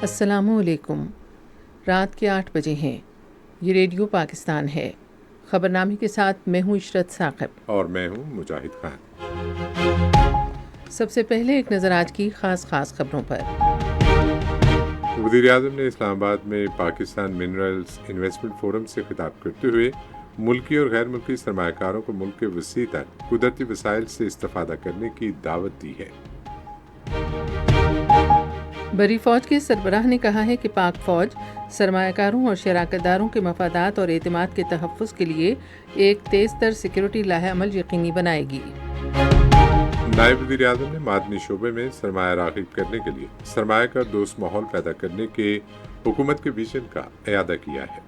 السلام علیکم۔ رات کے 8 بجے ہیں۔ یہ ریڈیو پاکستان ہے۔ خبرنامے کے ساتھ میں ہوں عشرت ثاقب اور میں ہوں مجاہد خان۔ سب سے پہلے ایک نظر آج کی خاص خبروں پر۔ وزیر اعظم نے اسلام آباد میں پاکستان منرلز انویسٹمنٹ فورم سے خطاب کرتے ہوئے ملکی اور غیر ملکی سرمایہ کاروں کو ملک کے وسیع تر قدرتی وسائل سے استفادہ کرنے کی دعوت دی ہے۔ بری فوج کے سربراہ نے کہا ہے کہ پاک فوج سرمایہ کاروں اور شراکت داروں کے مفادات اور اعتماد کے تحفظ کے لیے ایک تیز تر سیکیورٹی لاہ عمل یقینی بنائے گی۔ نائب وزیر اعظم نے معدنی شعبے میں سرمایہ راغب کرنے کے لیے سرمایہ کا دوست ماحول پیدا کرنے کے حکومت کے ویژن کا اعادہ کیا ہے۔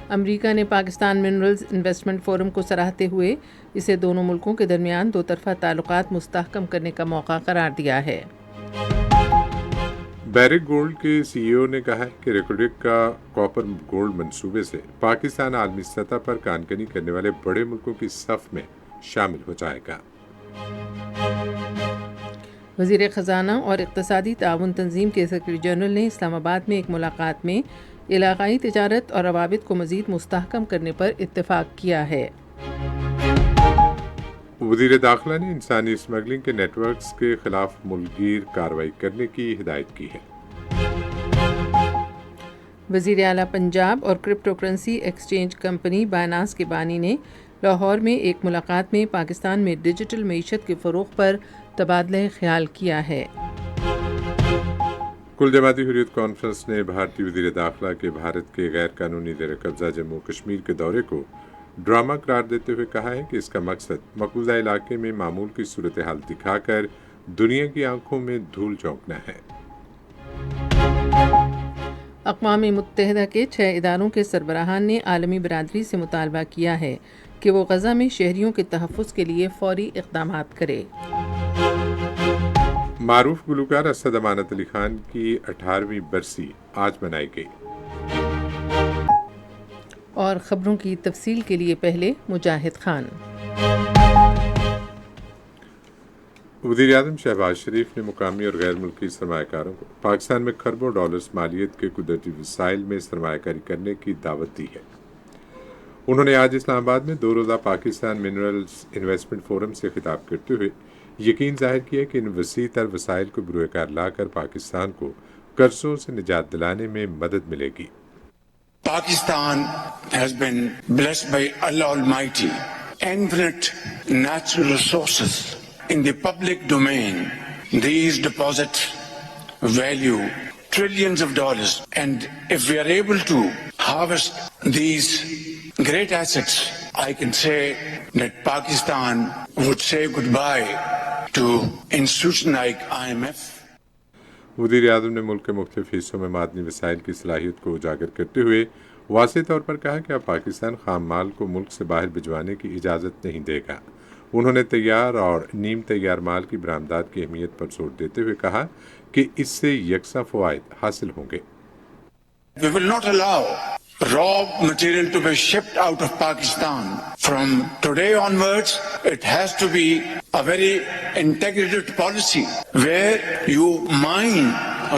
امریکہ نے پاکستان منرلز انویسٹمنٹ فورم کو سراہتے ہوئے اسے دونوں ملکوں کے درمیان دو طرفہ تعلقات مستحکم کرنے کا موقع قرار دیا ہے۔ بیرک گولڈ کے سی ای او نے کہا ہے کہ ریکوڈک کا کاپر گولڈ منصوبے سے پاکستان عالمی سطح پر کانکنی کرنے والے بڑے ملکوں کی صف میں شامل ہو جائے گا۔ وزیر خزانہ اور اقتصادی تعاون تنظیم کے سیکرٹری جنرل نے اسلام آباد میں ایک ملاقات میں علاقائی تجارت اور روابط کو مزید مستحکم کرنے پر اتفاق کیا ہے۔ وزیر داخلہ نے انسانی اسمگلنگ کے نیٹ ورکس کے خلاف ملک گیر کارروائی کرنے کی ہدایت کی ہے۔ وزیر اعلیٰ پنجاب اور crypto currency exchange company Binance کے بانی نے لاہور میں ایک ملاقات میں پاکستان میں ڈیجیٹل معیشت کے فروغ پر تبادلہ خیال کیا ہے۔ کل جماعتی حریت کانفرنس نے بھارتی وزیر داخلہ کے بھارت کے غیر قانونی زیر قبضہ جموں کشمیر کے دورے کو ڈرامہ قرار دیتے ہوئے کہا ہے کہ اس کا مقصد مقبوضہ علاقے میں معمول کی صورتحال دکھا کر دنیا کی آنکھوں میں دھول جھونکنا ہے۔ اقوام متحدہ کے 6 اداروں کے سربراہان نے عالمی برادری سے مطالبہ کیا ہے کہ وہ غزہ میں شہریوں کے تحفظ کے لیے فوری اقدامات کرے۔ معروف گلوکار اسد امانت علی خان کی 18ویں برسی آج منائی گئی۔ اور خبروں کی تفصیل کے لیے پہلے مجاہد خان۔ وزیر اعظم شہباز شریف نے مقامی اور غیر ملکی سرمایہ کاروں کو پاکستان میں کھربوں ڈالرز مالیت کے قدرتی وسائل میں سرمایہ کاری کرنے کی دعوت دی ہے۔ انہوں نے آج اسلام آباد میں 2 روزہ پاکستان منرلز انویسٹمنٹ فورم سے خطاب کرتے ہوئے یقین ظاہر کیا کہ ان وسیع تر وسائل کو بروئے کار لا کر پاکستان کو قرضوں سے نجات دلانے میں مدد ملے گی۔ Pakistan has been blessed by Allah Almighty, infinite natural resources in the public domain. These deposits value trillions of dollars, and if we are able to harvest these great assets, I can say that Pakistan would say goodbye to institutions like IMF. وزیر اعظم نے ملک کے مختلف حصوں میں معدنی وسائل کی صلاحیت کو اجاگر کرتے ہوئے واضح طور پر کہا کہ اب پاکستان خام مال کو ملک سے باہر بھجوانے کی اجازت نہیں دے گا۔ انہوں نے تیار اور نیم تیار مال کی برآمدات کی اہمیت پر زور دیتے ہوئے کہا کہ اس سے یکساں فوائد حاصل ہوں گے۔ We will not allow raw material to be shipped out of Pakistan. From today onwards, it has to be a very integrated policy where you mine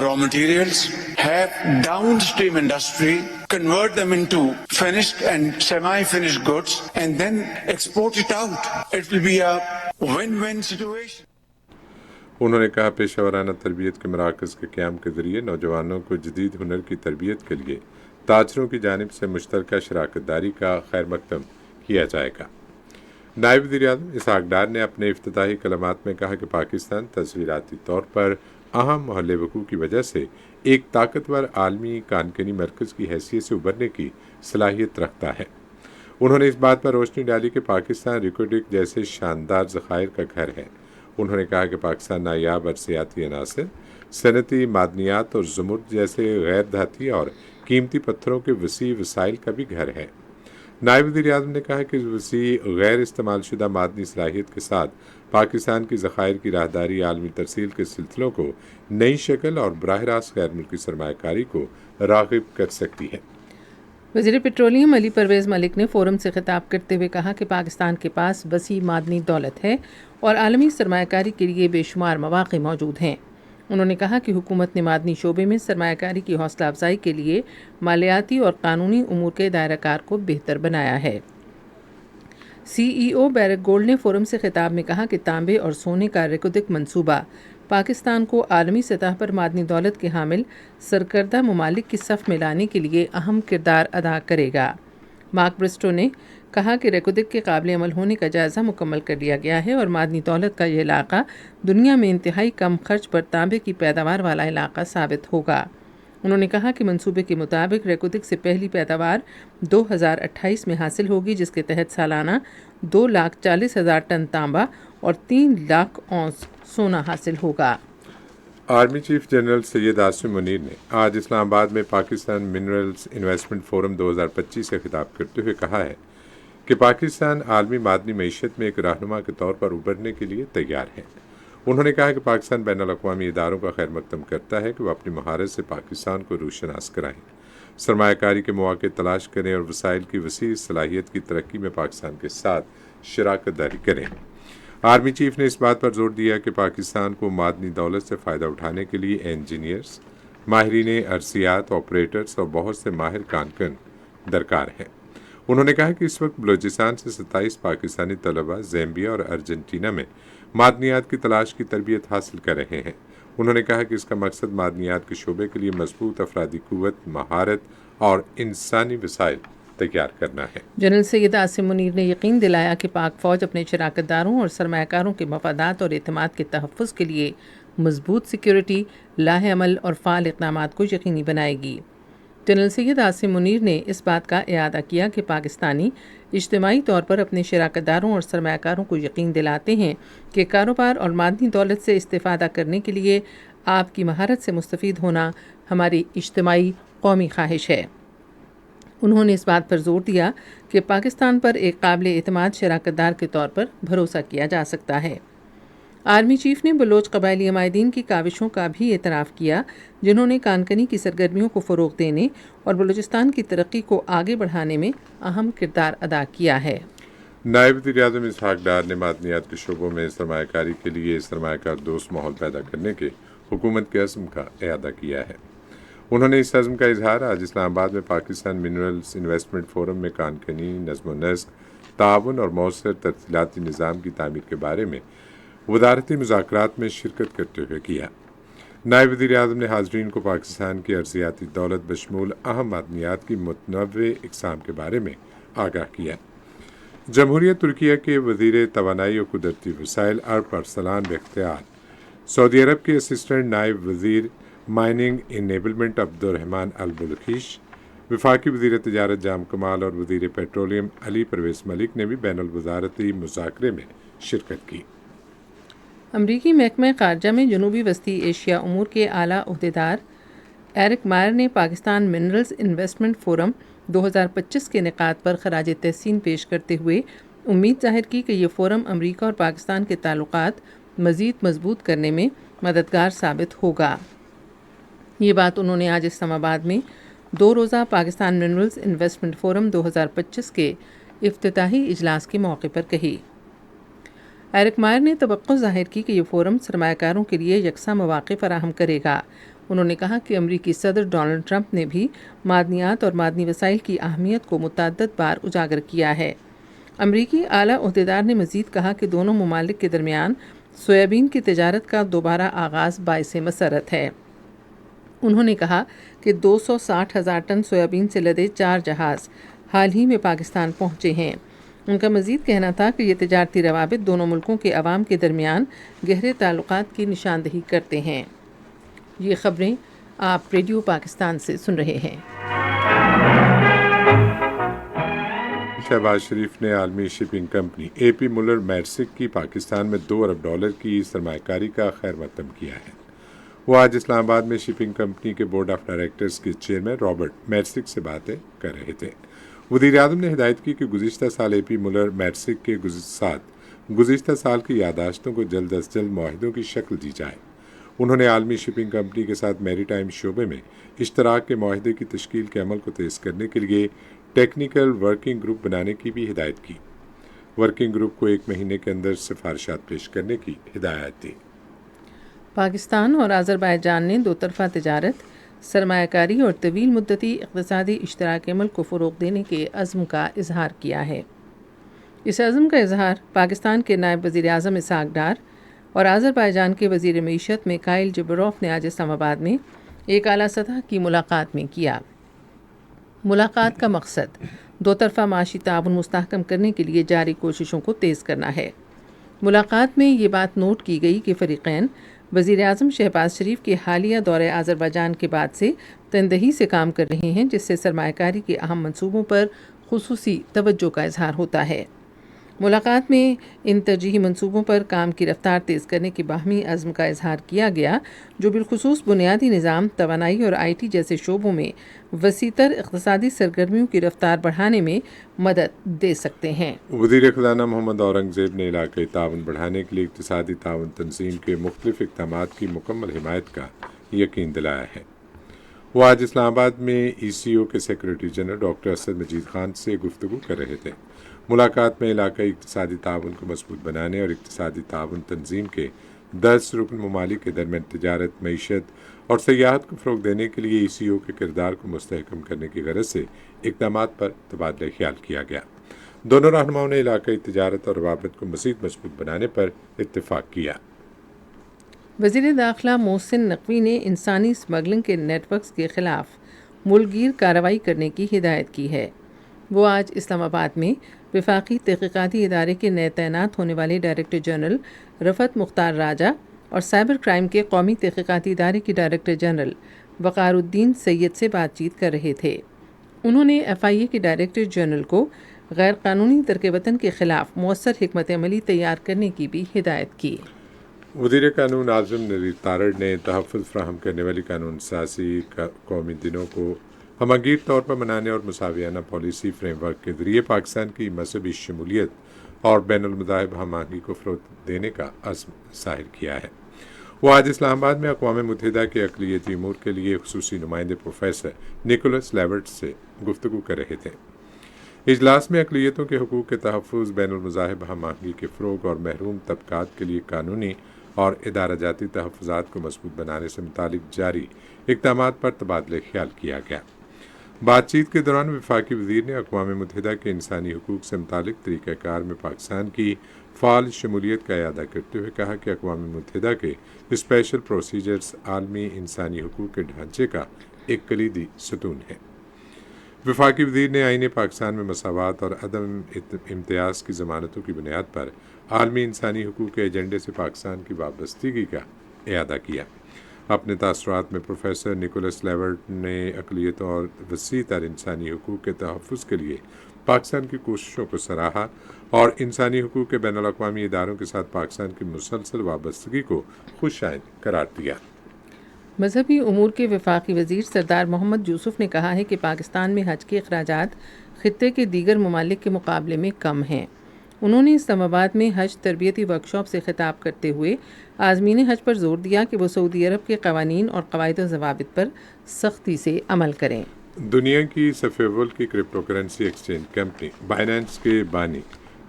raw materials, have downstream industry, convert them into finished and semi-finished goods, and then export it out. It will be a win-win situation. انہوں نے کہا پیشہ ورانہ تربیت کے مراکز کے قیام کے ذریعے نوجوانوں کو جدید ہنر کی تربیت کے لیے تاجروں کی جانب سے مشترکہ شراکت داری کا خیر مقدم کیا جائے گا۔ نائب وزیر اعظم اسحاق ڈار نے اپنے افتتاحی کلمات میں کہا کہ پاکستان تصویراتی طور پر اہم محل وقوع کی وجہ سے ایک طاقتور عالمی کانکنی مرکز کی حیثیت سے ابھرنے کی صلاحیت رکھتا ہے۔ انہوں نے اس بات پر روشنی ڈالی کہ پاکستان ریکوڈک جیسے شاندار ذخائر کا گھر ہے۔ انہوں نے کہا کہ پاکستان نایاب ارضیاتی عناصر، صنعتی معدنیات اور زمرد جیسے غیر دھاتی اور قیمتی پتھروں کے وسیع وسائل کا بھی گھر ہے۔ نائب وزیر اعظم نے کہا کہ اس وسیع غیر استعمال شدہ معدنی صلاحیت کے ساتھ پاکستان کی ذخائر کی راہداری عالمی ترسیل کے سلسلوں کو نئی شکل اور براہ راست غیر ملکی سرمایہ کاری کو راغب کر سکتی ہے۔ وزیر پیٹرولیم علی پرویز ملک نے فورم سے خطاب کرتے ہوئے کہا کہ پاکستان کے پاس وسیع معدنی دولت ہے اور عالمی سرمایہ کاری کے لیے بے شمار مواقع موجود ہیں۔ انہوں نے کہا کہ حکومت نے معدنی شعبے میں سرمایہ کاری کی حوصلہ افزائی کے لیے مالیاتی اور قانونی امور کے دائرہ کار کو بہتر بنایا ہے۔ سی ای او بیرک گولڈ نے فورم سے خطاب میں کہا کہ تانبے اور سونے کا ریکودک منصوبہ پاکستان کو عالمی سطح پر معدنی دولت کے حامل سرکردہ ممالک کی صف میں لانے کے لیے اہم کردار ادا کرے گا۔ مارک برسٹو نے کہا کہ ریکودک کے قابل عمل ہونے کا جائزہ مکمل کر لیا گیا ہے اور معدنی دولت کا یہ علاقہ دنیا میں انتہائی کم خرچ پر تانبے کی پیداوار والا علاقہ ثابت ہوگا۔ انہوں نے کہا کہ منصوبے کے مطابق ریکودک سے پہلی پیداوار 2028 میں حاصل ہوگی، جس کے تحت سالانہ 2,40,000 ٹن تانبا اور 3 لاکھ اونس سونا حاصل ہوگا۔ Army chief general Syed Asim Munir نے آج اسلام آباد میں پاکستان منرلز انویسٹمنٹ فورم 2025 سے خطاب کرتے ہوئے کہا ہے کہ پاکستان عالمی معدنی معیشت میں ایک رہنما کے طور پر ابھرنے کے لیے تیار ہے۔ انہوں نے کہا کہ پاکستان بین الاقوامی اداروں کا خیر مقدم کرتا ہے کہ وہ اپنی مہارت سے پاکستان کو روشناس کرائیں، سرمایہ کاری کے مواقع تلاش کریں اور وسائل کی وسیع صلاحیت کی ترقی میں پاکستان کے ساتھ شراکت داری کریں۔ آرمی چیف نے اس بات پر زور دیا کہ پاکستان کو معدنی دولت سے فائدہ اٹھانے کے لیے انجینئرز، ماہرین ارضیات، آپریٹرز اور بہت سے ماہر کارکن درکار ہیں۔ انہوں نے کہا کہ اس وقت بلوچستان سے 27 پاکستانی طلباء زیمبیا اور ارجنٹینا میں معدنیات کی تلاش کی تربیت حاصل کر رہے ہیں۔ انہوں نے کہا کہ اس کا مقصد معدنیات کے شعبے کے لیے مضبوط افرادی قوت، مہارت اور انسانی وسائل تیار کرنا ہے۔ جنرل سید عاصم منیر نے یقین دلایا کہ پاک فوج اپنے شراکت داروں اور سرمایہ کاروں کے مفادات اور اعتماد کے تحفظ کے لیے مضبوط سیکیورٹی، لاہ عمل اور فعال اقدامات کو یقینی بنائے گی۔ جنرل سید عاصم منیر نے اس بات کا اعادہ کیا کہ پاکستانی اجتماعی طور پر اپنے شراکت داروں اور سرمایہ کاروں کو یقین دلاتے ہیں کہ کاروبار اور معدنی دولت سے استفادہ کرنے کے لیے آپ کی مہارت سے مستفید ہونا ہماری اجتماعی قومی خواہش ہے۔ انہوں نے اس بات پر زور دیا کہ پاکستان پر ایک قابل اعتماد شراکت دار کے طور پر بھروسہ کیا جا سکتا ہے۔ آرمی چیف نے بلوچ قبائلی عمائدین کی کاوشوں کا بھی اعتراف کیا، جنہوں نے کانکنی کی سرگرمیوں کو فروغ دینے اور بلوچستان کی ترقی کو آگے بڑھانے میں اہم کردار ادا کیا ہے۔ نائب وزیر اعظم اسحاق ڈار نے معدنیات کے شعبوں میں سرمایہ کاری کے لیے سرمایہ کار دوست ماحول پیدا کرنے کے حکومت کے عزم کا اعادہ کیا ہے۔ انہوں نے اس عزم کا اظہار آج اسلام آباد میں پاکستان منرلز انویسٹمنٹ فورم میں کانکنی، نظم و نسق، تعاون اور مؤثر ترسیلاتی نظام کی تعمیر کے بارے میں وزارتی مذاکرات میں شرکت کرتے ہوئے کیا۔ نائب وزیر اعظم نے حاضرین کو پاکستان کی ارضیاتی دولت بشمول اہم معدنیات کی متنوع اقسام کے بارے میں آگاہ کیا۔ جمہوریہ ترکیہ کے وزیر توانائی اور قدرتی وسائل ارپ ارسلان بختیار، سعودی عرب کے اسسٹنٹ نائب وزیر مائننگ انیبلمنٹ عبدالرحمن البلخیش، وفاقی وزیر تجارت جام کمال اور وزیر پیٹرولیم علی پرویز ملک نے بھی بین الوزارتی مذاکرے میں شرکت کی۔ امریکی محکمہ خارجہ میں جنوبی وسطی ایشیا امور کے اعلیٰ عہدیدار ایرک مائر نے پاکستان منرلز انویسٹمنٹ فورم 2025 کے انعقاد پر خراج تحسین پیش کرتے ہوئے امید ظاہر کی کہ یہ فورم امریکہ اور پاکستان کے تعلقات مزید مضبوط کرنے میں مددگار ثابت ہوگا۔ یہ بات انہوں نے آج اسلام آباد میں 2 روزہ پاکستان منرلز انویسٹمنٹ فورم 2025 کے افتتاحی اجلاس کے موقع پر کہی۔ ایرک مائر نے توقع ظاہر کی کہ یہ فورم سرمایہ کاروں کے لیے یکساں مواقع فراہم کرے گا۔ انہوں نے کہا کہ امریکی صدر ڈونلڈ ٹرمپ نے بھی معدنیات اور معدنی وسائل کی اہمیت کو متعدد بار اجاگر کیا ہے۔ امریکی اعلیٰ عہدیدار نے مزید کہا کہ دونوں ممالک کے درمیان سویابین کی تجارت کا دوبارہ آغاز باعث مسرت ہے۔ انہوں نے کہا کہ 260,000 ٹن سویابین سے لدے 4 جہاز حال ہی میں پاکستان پہنچے ہیں۔ ان کا مزید کہنا تھا کہ یہ تجارتی روابط دونوں ملکوں کے عوام کے درمیان گہرے تعلقات کی نشاندہی کرتے ہیں۔ یہ خبریں آپ ریڈیو پاکستان سے سن رہے ہیں۔ شہباز شریف نے عالمی shipping company A P Moller Maersk کی پاکستان میں $2 ارب کی سرمایہ کاری کا خیر مقدم کیا ہے۔ وہ آج اسلام آباد میں شپنگ کمپنی کے بورڈ آف ڈائریکٹرز کے چیئرمین رابرٹ میرسک سے باتیں کر رہے تھے۔ وزیر اعظم نے ہدایت کی کہ گزشتہ سال اے پی مولر میرسک کے ساتھ گزشتہ سال کی یادداشتوں کو جلد از جلد معاہدوں کی شکل دی جائے۔ انہوں نے عالمی شپنگ کمپنی کے ساتھ میری ٹائم شعبے میں اشتراک کے معاہدے کی تشکیل کے عمل کو تیز کرنے کے لیے ٹیکنیکل ورکنگ گروپ بنانے کی بھی ہدایت کی۔ ورکنگ گروپ کو 1 مہینے کے اندر سفارشات پیش کرنے کی ہدایت دی۔ پاکستان اور آذربائیجان نے دو طرفہ تجارت، سرمایہ کاری اور طویل مدتی اقتصادی اشتراک عمل کو فروغ دینے کے عزم کا اظہار کیا ہے۔ اس عزم کا اظہار پاکستان کے نائب وزیر اعظم اسحاق ڈار اور آذربائیجان کے وزیر معیشت میکائل جبروف نے آج اسلام آباد میں ایک اعلیٰ سطح کی ملاقات میں کیا۔ ملاقات کا مقصد دو طرفہ معاشی تعاون مستحکم کرنے کے لیے جاری کوششوں کو تیز کرنا ہے۔ ملاقات میں یہ بات نوٹ کی گئی کہ فریقین وزیر اعظم شہباز شریف کے حالیہ دورہ آذربائیجان کے بعد سے تندہی سے کام کر رہے ہیں، جس سے سرمایہ کاری کے اہم منصوبوں پر خصوصی توجہ کا اظہار ہوتا ہے۔ ملاقات میں ان ترجیحی منصوبوں پر کام کی رفتار تیز کرنے کے باہمی عزم کا اظہار کیا گیا، جو بالخصوص بنیادی نظام، توانائی اور آئی ٹی جیسے شعبوں میں وسیع تر اقتصادی سرگرمیوں کی رفتار بڑھانے میں مدد دے سکتے ہیں۔ وزیر خزانہ محمد اورنگزیب نے علاقائی تعاون بڑھانے کے لیے اقتصادی تعاون تنظیم کے مختلف اقدامات کی مکمل حمایت کا یقین دلایا ہے۔ وہ آج اسلام آباد میں ای سی او کے سیکرٹری جنرل ڈاکٹر اسد مجید خان سے گفتگو کر رہے تھے۔ ملاقات میں علاقائی اقتصادی تعاون کو مضبوط بنانے اور اقتصادی تعاون تنظیم کے 10 رکن ممالک کے درمیان تجارت، معیشت اور سیاحت کو فروغ دینے کے لیے ای سی او کے کردار کو مستحکم کرنے کی غرض سے اقدامات پر تبادلہ خیال کیا گیا۔ دونوں رہنماؤں نے علاقائی تجارت اور روابط کو مزید مضبوط بنانے پر اتفاق کیا۔ وزیر داخلہ محسن نقوی نے انسانی اسمگلنگ کے نیٹ ورکس کے خلاف ملک گیر کارروائی کرنے کی ہدایت کی ہے۔ وہ آج اسلام آباد میں وفاقی تحقیقاتی ادارے کے نئے تعینات ہونے والے ڈائریکٹر جنرل رفعت مختار راجہ اور سائبر کرائم کے قومی تحقیقاتی ادارے کے ڈائریکٹر جنرل وقار الدین سید سے بات چیت کر رہے تھے۔ انہوں نے ایف آئی اے کے ڈائریکٹر جنرل کو غیر قانونی ترک وطن کے خلاف مؤثر حکمت عملی تیار کرنے کی بھی ہدایت کی۔ وزیر قانون اعظم نذیر تارڑ نے تحفظ فراہم کرنے والی قانون سازی قومی دنوں کو ہمہ گیر طور پر منانے اور مساویانہ پالیسی فریم ورک کے ذریعے پاکستان کی مذہبی شمولیت اور بین المذاہب ہم آہنگی کو فروغ دینے کا عزم ظاہر کیا ہے۔ وہ آج اسلام آباد میں اقوام متحدہ کے اقلیتی امور کے لیے خصوصی نمائندے پروفیسر نیکولس لیورٹ سے گفتگو کر رہے تھے۔ اجلاس میں اقلیتوں کے حقوق کے تحفظ، بین المذاہب ہم آہنگی کے فروغ اور محروم طبقات کے لیے قانونی اور ادارہ جاتی تحفظات کو مضبوط بنانے سے متعلق جاری اقدامات پر تبادلہ خیال کیا گیا۔ بات چیت کے دوران وفاقی وزیر نے اقوام متحدہ کے انسانی حقوق سے متعلق طریقہ کار میں پاکستان کی فعال شمولیت کا اعادہ کرتے ہوئے کہا کہ اقوام متحدہ کے اسپیشل پروسیجرز عالمی انسانی حقوق کے ڈھانچے کا ایک کلیدی ستون ہے۔ وفاقی وزیر نے آئین پاکستان میں مساوات اور عدم امتیاز کی ضمانتوں کی بنیاد پر عالمی انسانی حقوق کے ایجنڈے سے پاکستان کی وابستگی کا اعادہ کیا۔ اپنے تاثرات میں پروفیسر نیکولس لیورٹ نے اقلیتوں اور وسیع تر انسانی حقوق کے تحفظ کے لیے پاکستان کی کوششوں کو سراہا اور انسانی حقوق کے بین الاقوامی اداروں کے ساتھ پاکستان کی مسلسل وابستگی کو خوش آئند قرار دیا۔ مذہبی امور کے وفاقی وزیر سردار محمد یوسف نے کہا ہے کہ پاکستان میں حج کے اخراجات خطے کے دیگر ممالک کے مقابلے میں کم ہیں۔ انہوں نے اسلام آباد میں حج تربیتی ورکشاپ سے خطاب کرتے ہوئے عازمین حج پر زور دیا کہ وہ سعودی عرب کے قوانین اور قواعد و ضوابط پر سختی سے عمل کریں۔ دنیا کی سب اول کی crypto currency exchange company Binance کے بانی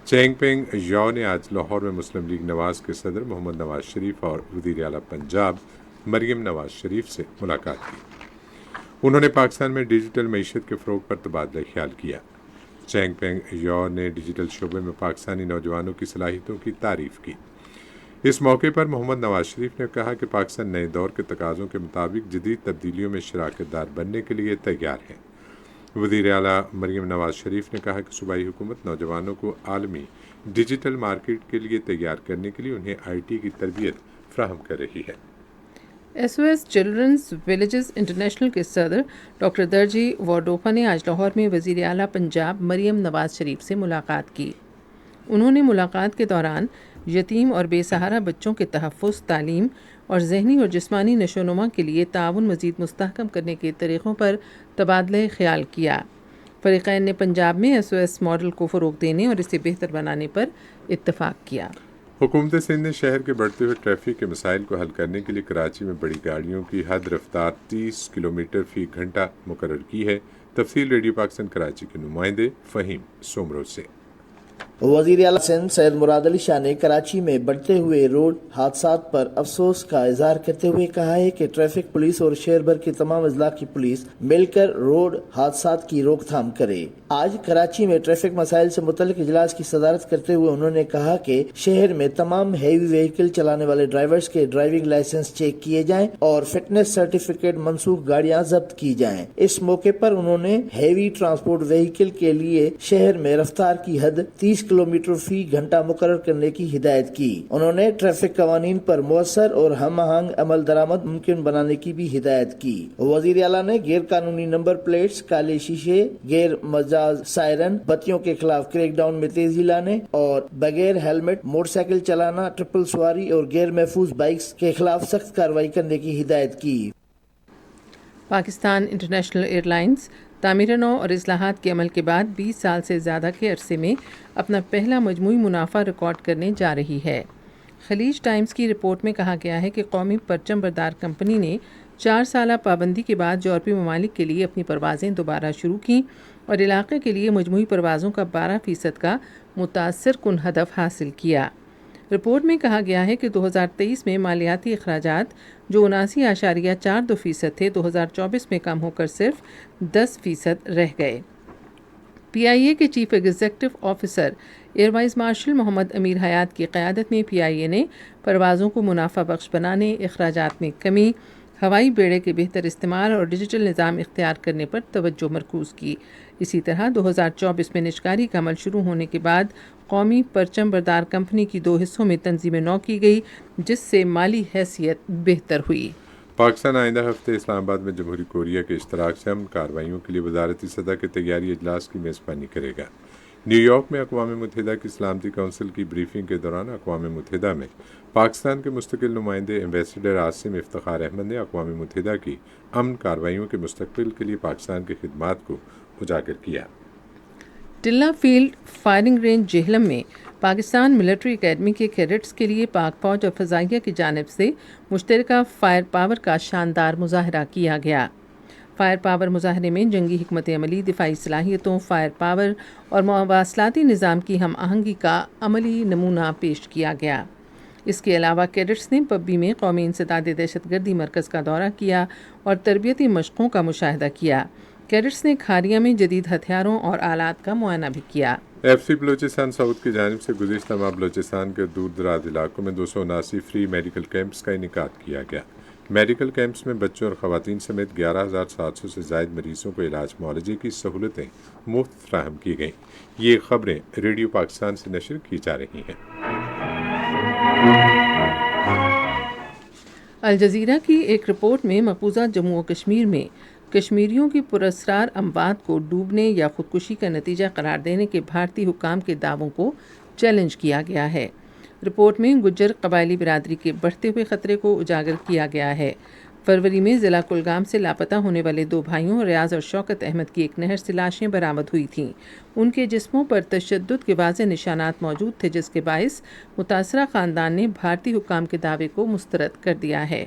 چینگ پینگ یاو نے آج لاہور میں مسلم لیگ نواز کے صدر محمد نواز شریف اور وزیر اعلیٰ پنجاب مریم نواز شریف سے ملاقات کی۔ انہوں نے پاکستان میں ڈیجیٹل معیشت کے فروغ پر تبادلہ خیال کیا۔ چینگ پینگ یاو نے ڈیجیٹل شعبے میں پاکستانی نوجوانوں کی صلاحیتوں کی تعریف کی۔ اس موقع پر محمد نواز شریف نے کہا کہ پاکستان نئے دور کے تقاضوں کے مطابق جدید تبدیلیوں میں شراکت دار بننے کے لیے تیار ہے۔ وزیر اعلیٰ مریم نواز شریف نے کہا کہ صوبائی حکومت نوجوانوں کو عالمی ڈیجیٹل مارکیٹ کے لیے تیار کرنے کے لیے انہیں آئی ٹی کی تربیت فراہم کر رہی ہے۔ S O S children's villages international کے صدر ڈاکٹر درجی وارڈوفا نے آج لاہور میں وزیر اعلیٰ پنجاب مریم نواز شریف سے ملاقات کی۔ انہوں نے ملاقات کے دوران یتیم اور بے سہارا بچوں کے تحفظ، تعلیم اور ذہنی اور جسمانی نشو و نما کے لیے تعاون مزید مستحکم کرنے کے طریقوں پر تبادلہ خیال کیا۔ فریقین نے پنجاب میں ایس او ایس ماڈل کو فروغ دینے اور اسے بہتر بنانے پر اتفاق کیا۔ حکومت سندھ نے شہر کے بڑھتے ہوئے ٹریفک کے مسائل کو حل کرنے کے لیے کراچی میں بڑی گاڑیوں کی حد رفتار 30 کلومیٹر فی گھنٹہ مقرر کی ہے۔ تفصیل ریڈیو پاکستان کراچی کے نمائندے فہیم سومرو سے۔ وزیر اعلیٰ سندھ سید مراد علی شاہ نے کراچی میں بڑھتے ہوئے روڈ حادثات پر افسوس کا اظہار کرتے ہوئے کہا ہے کہ ٹریفک پولیس اور شہر بھر کی تمام اضلاع کی پولیس مل کر روڈ حادثات کی روک تھام کرے۔ آج کراچی میں ٹریفک مسائل سے متعلق اجلاس کی صدارت کرتے ہوئے انہوں نے کہا کہ شہر میں تمام ہیوی وہیکل چلانے والے ڈرائیورز کے ڈرائیونگ لائسنس چیک کیے جائیں اور فٹنس سرٹیفکیٹ منسوخ گاڑیاں ضبط کی جائیں۔ اس موقع پر انہوں نے ہیوی ٹرانسپورٹ وہیکل کے لیے شہر میں رفتار کی حد 30 کلومیٹر فی گھنٹہ مقرر کرنے کی ہدایت کی۔ انہوں نے ٹریفک قوانین پر مؤثر اور ہم آہنگ عمل درآمد ممکن بنانے کی بھی ہدایت کی۔ وزیر اعلیٰ نے غیر قانونی نمبر پلیٹس، کالے شیشے، غیر مجاز سائرن، بتیوں کے خلاف کریک ڈاؤن میں تیزی لانے اور بغیر ہیلمٹ موٹر سائیکل چلانا، ٹرپل سواری اور غیر محفوظ بائکس کے خلاف سخت کارروائی کرنے کی ہدایت کی۔ پاکستان انٹرنیشنل ایئر لائنز تعمیر نو اور اصلاحات کے عمل کے بعد 20 سال سے زیادہ کے عرصے میں اپنا پہلا مجموعی منافع ریکارڈ کرنے جا رہی ہے۔ خلیج ٹائمز کی رپورٹ میں کہا گیا ہے کہ قومی پرچم بردار کمپنی نے 4 سالہ پابندی کے بعد یورپی ممالک کے لیے اپنی پروازیں دوبارہ شروع کیں اور علاقے کے لیے مجموعی پروازوں کا 12% کا متاثر کن ہدف حاصل کیا۔ رپورٹ میں کہا گیا ہے کہ 2023 میں مالیاتی اخراجات جو 79.42% تھے 2024 میں کم ہو کر صرف 10% رہ گئے۔ پی آئی اے کے chief executive officer air vice marshal Muhammad Amir Hayat کی قیادت میں پی آئی اے نے پروازوں کو منافع بخش بنانے، اخراجات میں کمی، ہوائی بیڑے کے بہتر استعمال اور ڈیجیٹل نظام اختیار کرنے پر توجہ مرکوز کی۔ اسی طرح 2024 میں نشکاری کا عمل شروع ہونے کے بعد قومی پرچم بردار کمپنی کی 2 حصوں میں تنظیم نو کی گئی، جس سے مالی حیثیت بہتر ہوئی۔ پاکستان آئندہ ہفتے اسلام آباد میں جمہوری کوریا کے اشتراک سے امن کارروائیوں کے لیے وزارتی سطح کے تیاری اجلاس کی میزبانی کرے گا۔ نیو یارک میں اقوام متحدہ کی سلامتی کونسل کی بریفنگ کے دوران اقوام متحدہ میں پاکستان کے مستقل نمائندے ایمبیسڈر عاصم افتخار احمد نے اقوام متحدہ کی امن کارروائیوں کے مستقبل کے لیے پاکستان کی خدمات کو اجاگر کیا۔ Tilla field firing range Jhelum میں پاکستان ملٹری اکیڈمی کے کیڈٹس کے لیے پاک فوج اور فضائیہ کی جانب سے مشترکہ فائر پاور کا شاندار مظاہرہ کیا گیا۔ فائر پاور مظاہرے میں جنگی حکمت عملی، دفاعی صلاحیتوں، فائر پاور اور مواصلاتی نظام کی ہم آہنگی کا عملی نمونہ پیش کیا گیا۔ اس کے علاوہ کیڈٹس نے پبی میں قومی انسداد دہشت گردی مرکز کا دورہ کیا اور تربیتی مشقوں کا مشاہدہ کیا۔ کیڈٹس نے کھاریہ میں جدید ہتھیاروں اور آلات کا معائنہ بھی کیا۔ ایف سی بلوچستان ساؤتھ کی جانب سے گزشتہ ماہ بلوچستان کے دور دراز علاقوں میں 279 فری میڈیکل کیمپس کا انعقاد کیا گیا۔ میڈیکل کیمپس میں بچوں اور خواتین سمیت 11,700 سے زائد مریضوں کو علاج معالجے کی سہولتیں مفت فراہم کی گئیں۔ یہ خبریں ریڈیو پاکستان سے نشر کی جا رہی ہیں۔ الجزیرہ کی ایک رپورٹ میں مقبوضہ جموں و کشمیر میں کشمیریوں کی پراسرار اموات کو ڈوبنے یا خودکشی کا نتیجہ قرار دینے کے بھارتی حکام کے دعووں کو چیلنج کیا گیا ہے۔ رپورٹ میں گجر قبائلی برادری کے بڑھتے ہوئے خطرے کو اجاگر کیا گیا ہے۔ فروری میں ضلع کلگام سے لاپتہ ہونے والے 2 بھائیوں ریاض اور شوکت احمد کی ایک نہر سے لاشیں برآمد ہوئی تھیں۔ ان کے جسموں پر تشدد کے واضح نشانات موجود تھے، جس کے باعث متاثرہ خاندان نے بھارتی حکام کے دعوے کو مسترد کر دیا ہے۔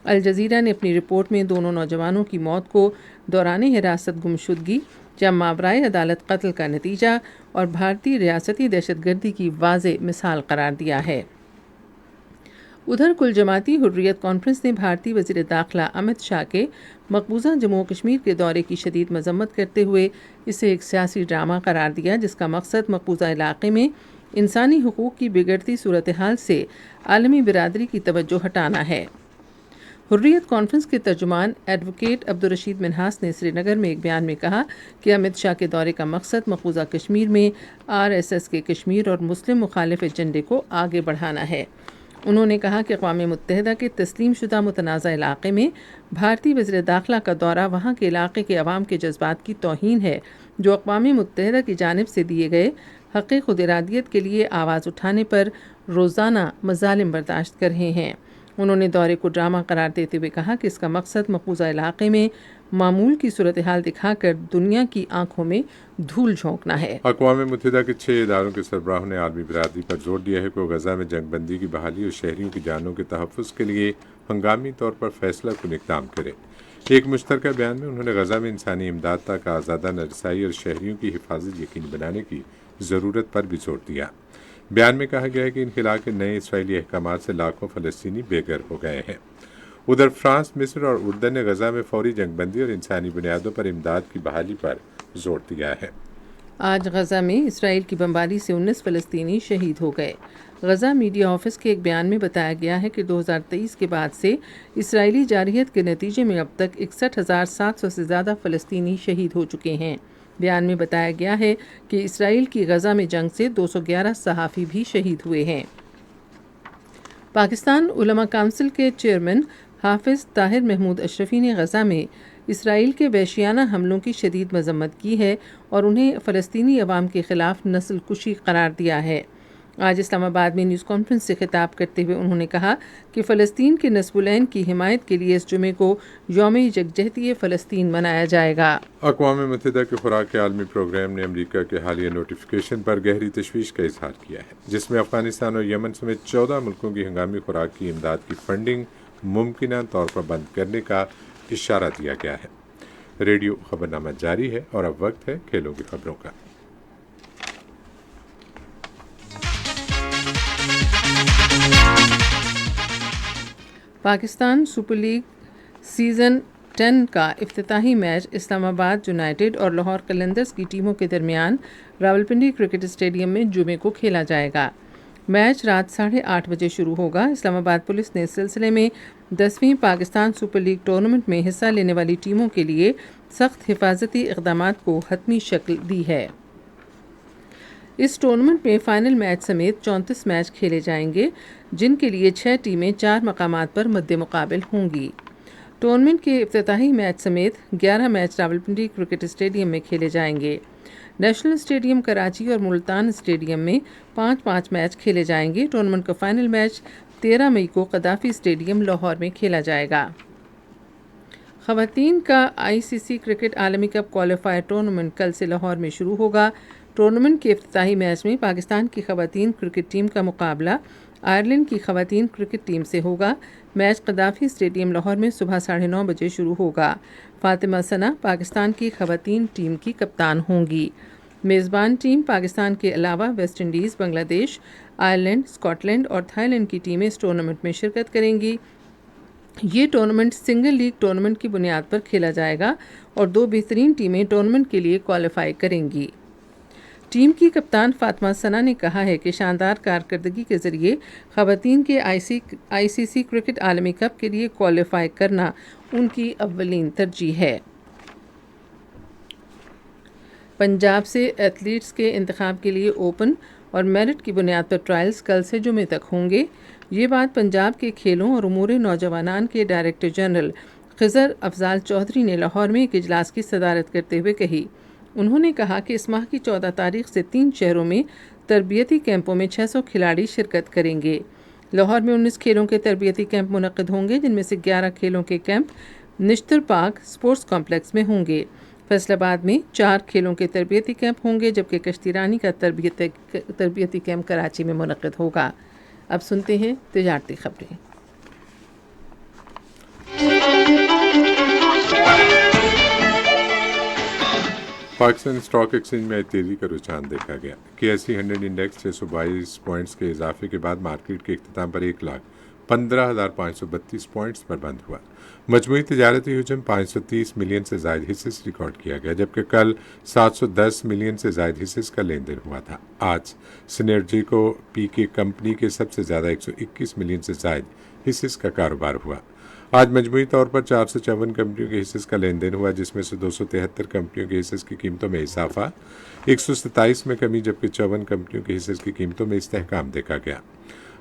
الجزیرہ نے اپنی رپورٹ میں دونوں نوجوانوں کی موت کو دوران حراست گمشدگی یا ماورائے عدالت قتل کا نتیجہ اور بھارتی ریاستی دہشت گردی کی واضح مثال قرار دیا ہے۔ ادھر کل جماعتی حریت کانفرنس نے بھارتی وزیر داخلہ امت شاہ کے مقبوضہ جموں و کشمیر کے دورے کی شدید مذمت کرتے ہوئے اسے ایک سیاسی ڈرامہ قرار دیا، جس کا مقصد مقبوضہ علاقے میں انسانی حقوق کی بگڑتی صورتحال سے عالمی برادری کی توجہ ہٹانا ہے۔ حریت کانفرنس کے ترجمان ایڈوکیٹ عبدالرشید منہاس نے سری نگر میں ایک بیان میں کہا کہ امت شاہ کے دورے کا مقصد مقبوضہ کشمیر میں RSS کے کشمیر اور مسلم مخالف ایجنڈے کو آگے بڑھانا ہے۔ انہوں نے کہا کہ اقوام متحدہ کے تسلیم شدہ متنازع علاقے میں بھارتی وزیر داخلہ کا دورہ وہاں کے علاقے کے عوام کے جذبات کی توہین ہے، جو اقوام متحدہ کی جانب سے دیے گئے حق خود ارادیت کے لیے آواز اٹھانے پر روزانہ مظالم برداشت کر رہے ہیں۔ انہوں نے دورے کو ڈرامہ قرار دیتے ہوئے کہا کہ اس کا مقصد مقبوضہ علاقے میں معمول کی صورتحال دکھا کر دنیا کی آنکھوں میں دھول جھونکنا ہے۔ اقوام متحدہ کے 6 اداروں کے سربراہوں نے عالمی برادری پر زور دیا ہے کہ وہ غزہ میں جنگ بندی کی بحالی اور شہریوں کی جانوں کے تحفظ کے لیے ہنگامی طور پر فیصلہ کن اقدام کرے۔ ایک مشترکہ بیان میں انہوں نے غزہ میں انسانی امداد تک آزادانہ رسائی اور شہریوں کی حفاظت یقینی بنانے کی ضرورت پر بھی زور دیا۔ بیان میں کہا گیا ہے کہ انخلا کے نئے اسرائیلی احکامات سے لاکھوں فلسطینی بے گھر ہو گئے ہیں۔ ادھر فرانس، مصر اور اردن نے غزہ میں فوری جنگ بندی اور انسانی بنیادوں پر امداد کی بحالی پر زور دیا ہے۔ آج غزہ میں اسرائیل کی بمباری سے 19 فلسطینی شہید ہو گئے۔ غزہ میڈیا آفس کے ایک بیان میں بتایا گیا ہے کہ 2023 کے بعد سے اسرائیلی جارحیت کے نتیجے میں اب تک 61,700 سے زیادہ فلسطینی شہید ہو چکے ہیں۔ بیان میں بتایا گیا ہے کہ اسرائیل کی غزہ میں جنگ سے 211 صحافی بھی شہید ہوئے ہیں۔ پاکستان علماء کونسل کے چیئرمین حافظ طاہر محمود اشرفی نے غزہ میں اسرائیل کے وحشیانہ حملوں کی شدید مذمت کی ہے اور انہیں فلسطینی عوام کے خلاف نسل کشی قرار دیا ہے۔ آج اسلام آباد میں نیوز کانفرنس سے خطاب کرتے ہوئے انہوں نے کہا کہ فلسطین کے نصب العین کی حمایت کے لیے اس جمعے کو یوم یکجہتی فلسطین منایا جائے گا۔ اقوام متحدہ کے خوراک کے عالمی پروگرام نے امریکہ کے حالیہ نوٹیفیکیشن پر گہری تشویش کا اظہار کیا ہے، جس میں افغانستان اور یمن سمیت 14 ملکوں کی ہنگامی خوراک کی امداد کی فنڈنگ ممکنہ طور پر بند کرنے کا اشارہ دیا گیا ہے۔ ریڈیو خبرنامہ جاری ہے اور اب وقت ہے کھیلوں کی خبروں کا۔ پاکستان سپر لیگ سیزن 10 کا افتتاحی میچ اسلام آباد یونائیٹڈ اور لاہور قلندرز کی ٹیموں کے درمیان راولپنڈی کرکٹ اسٹیڈیم میں جمعے کو کھیلا جائے گا۔ میچ رات 8:30 بجے شروع ہوگا۔ اسلام آباد پولیس نے اس سلسلے میں 10ویں پاکستان سپر لیگ ٹورنامنٹ میں حصہ لینے والی ٹیموں کے لیے سخت حفاظتی اقدامات کو حتمی شکل دی ہے۔ اس ٹورنامنٹ میں فائنل میچ سمیت 34 میچ کھیلے جائیں گے، جن کے لیے 6 ٹیمیں 4 مقامات پر مد مقابل ہوں گی۔ ٹورنامنٹ کے افتتاحی میچ سمیت 11 میچ راولپنڈی کرکٹ اسٹیڈیم میں کھیلے جائیں گے۔ نیشنل اسٹیڈیم کراچی اور ملتان اسٹیڈیم میں 5 میچ کھیلے جائیں گے۔ ٹورنامنٹ کا فائنل میچ 13 مئی کو قذافی اسٹیڈیم لاہور میں کھیلا جائے گا۔ خواتین کا ICC کرکٹ عالمی کپ کوالیفائر ٹورنامنٹ کل سے لاہور میں شروع ہوگا۔ ٹورنامنٹ کے افتتاحی میچ میں پاکستان کی خواتین کرکٹ ٹیم کا مقابلہ آئرلینڈ کی خواتین کرکٹ ٹیم سے ہوگا۔ میچ قذافی اسٹیڈیم لاہور میں صبح 9:30 بجے شروع ہوگا۔ فاطمہ ثنا پاکستان کی خواتین ٹیم کی کپتان ہوں گی۔ میزبان ٹیم پاکستان کے علاوہ ویسٹ انڈیز، بنگلہ دیش، آئرلینڈ، اسکاٹ لینڈ اور تھائی لینڈ کی ٹیمیں اس ٹورنامنٹ میں شرکت کریں گی۔ یہ ٹورنامنٹ سنگل لیگ ٹورنامنٹ کی بنیاد پر کھیلا جائے گا اور 2 بہترین ٹیمیں ٹورنامنٹ کے لیے کوالیفائی کریں گی۔ ٹیم کی کپتان فاطمہ ثنا نے کہا ہے کہ شاندار کارکردگی کے ذریعے خواتین کے ICC کرکٹ عالمی کپ کے لیے کوالیفائی کرنا ان کی اولین ترجیح ہے۔ پنجاب سے ایتھلیٹس کے انتخاب کے لیے اوپن اور میرٹ کی بنیاد پر ٹرائلز کل سے جمعے تک ہوں گے۔ یہ بات پنجاب کے کھیلوں اور امور نوجوانان کے ڈائریکٹر جنرل خضر افضال چودھری نے لاہور میں ایک اجلاس کی صدارت کرتے ہوئے کہی۔ انہوں نے کہا کہ اس ماہ کی 14 تاریخ سے 3 شہروں میں تربیتی کیمپوں میں 600 کھلاڑی شرکت کریں گے۔ لاہور میں 19 کھیلوں کے تربیتی کیمپ منعقد ہوں گے، جن میں سے 11 کھیلوں کے کیمپ نشتر پارک اسپورٹس کمپلیکس میں ہوں گے۔ فیصل آباد میں 4 کھیلوں کے تربیتی کیمپ ہوں گے، جبکہ کشتی رانی کا تربیتی کیمپ کراچی میں منعقد ہوگا۔ اب سنتے ہیں تجارتی خبریں۔ پاکستان اسٹاک ایکسچینج میں تیزی کا رجحان دیکھا گیا۔ KSE 100 انڈیکس 622 پوائنٹس کے اضافے کے بعد مارکیٹ کے اختتام پر 1,15,532 پوائنٹس پر بند ہوا۔ مجموعی تجارتی حجم 530 ملین سے زائد حصص ریکارڈ کیا گیا، جبکہ کل 710 ملین سے زائد حصص کا لین دین ہوا تھا۔ آج سنرجی کو PK کمپنی کے سب سے زیادہ 121 ملین سے زائد حصص کا کاروبار ہوا۔ آج مجموعی طور پر 454 کمپنیوں کے حصص کا لین دین ہوا، جس میں سے 273 کمپنیوں کے حصص کی قیمتوں میں اضافہ، 127 میں کمی، جبکہ 54 کمپنیوں کے حصص کی قیمتوں میں استحکام دیکھا گیا۔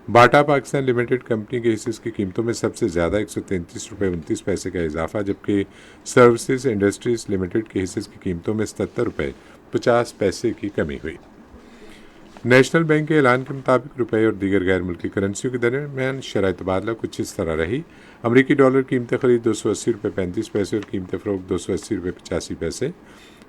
باٹا پاکستان لمیٹڈ کمپنی کے حصص کی قیمتوں میں سب سے زیادہ 133.29 روپے کا اضافہ، جبکہ سروسز انڈسٹریز لمیٹڈ کے حصص کی قیمتوں میں 77.50 روپے کی کمی ہوئی۔ نیشنل بینک کے اعلان کے مطابق روپے اور دیگر غیر ملکی کرنسیوں کے درمیان شرح تبادلہ کچھ اس طرح رہی۔ امریکی ڈالر قیمت خرید 280.35 روپے اور قیمت فروخت 280.85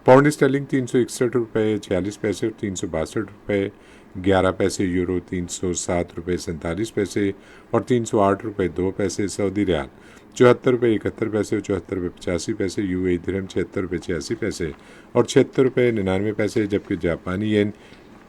پاؤنڈ اسٹرلنگ 361.46 اور 362.11 یورو 307.47 اور 308.02 سعودی ریال 74.71 اور 74.85 UAE درہم 76.86 اور 76.99 جبکہ جاپانی ین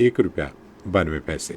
₹1.92।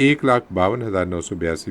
1,52,982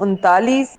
39,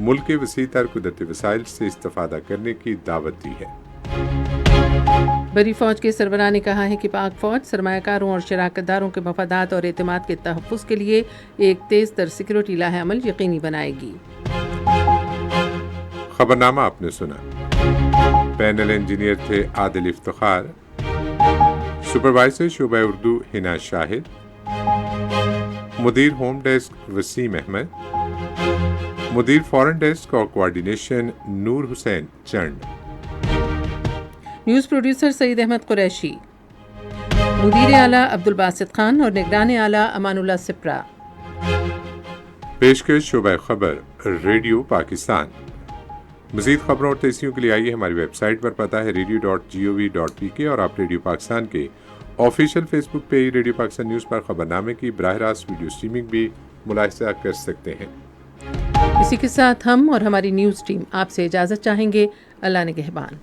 ملک کے وسیع تر قدرتی وسائل سے استفادہ کرنے کی دعوت دی ہے۔ بری فوج کے سربراہ نے کہا ہے کہ پاک فوج سرمایہ کاروں اور شراکت داروں کے مفادات اور اعتماد کے تحفظ کے لیے ایک تیز تر سیکورٹی لاہ عمل یقینی بنائے گی۔ خبرنامہ آپ نے سنا۔ پینل انجینئر تھے عادل افتخار، سپروائزر شعبہ اردو ہنا شاہد، مدیر ہوم ڈیسک وسیم احمد، مدیر فورن ڈیسک اور کوارڈینیشن نور حسین چنڈ، نیوز پروڈیوسر سعید احمد قریشی، مدیر اعلیٰ عبدالباسط خان اور نگران اعلیٰ امان اللہ سپرا۔ پیشکش شعبہ خبر ریڈیو پاکستان۔ مزید خبروں اور تجزیوں کے لیے آئیے ہماری ویب سائٹ پر، پتہ ہے radio.gov.pk، اور آپ ریڈیو پاکستان کے آفیشیل فیس بک پیج ریڈیو پاکستان نیوز پر خبرنامے کی براہ راست ویڈیو اسٹریمنگ بھی ملاحظہ کر سکتے ہیں۔ اسی کے ساتھ ہم اور ہماری نیوز ٹیم آپ سے اجازت چاہیں گے۔ اللہ نگہبان۔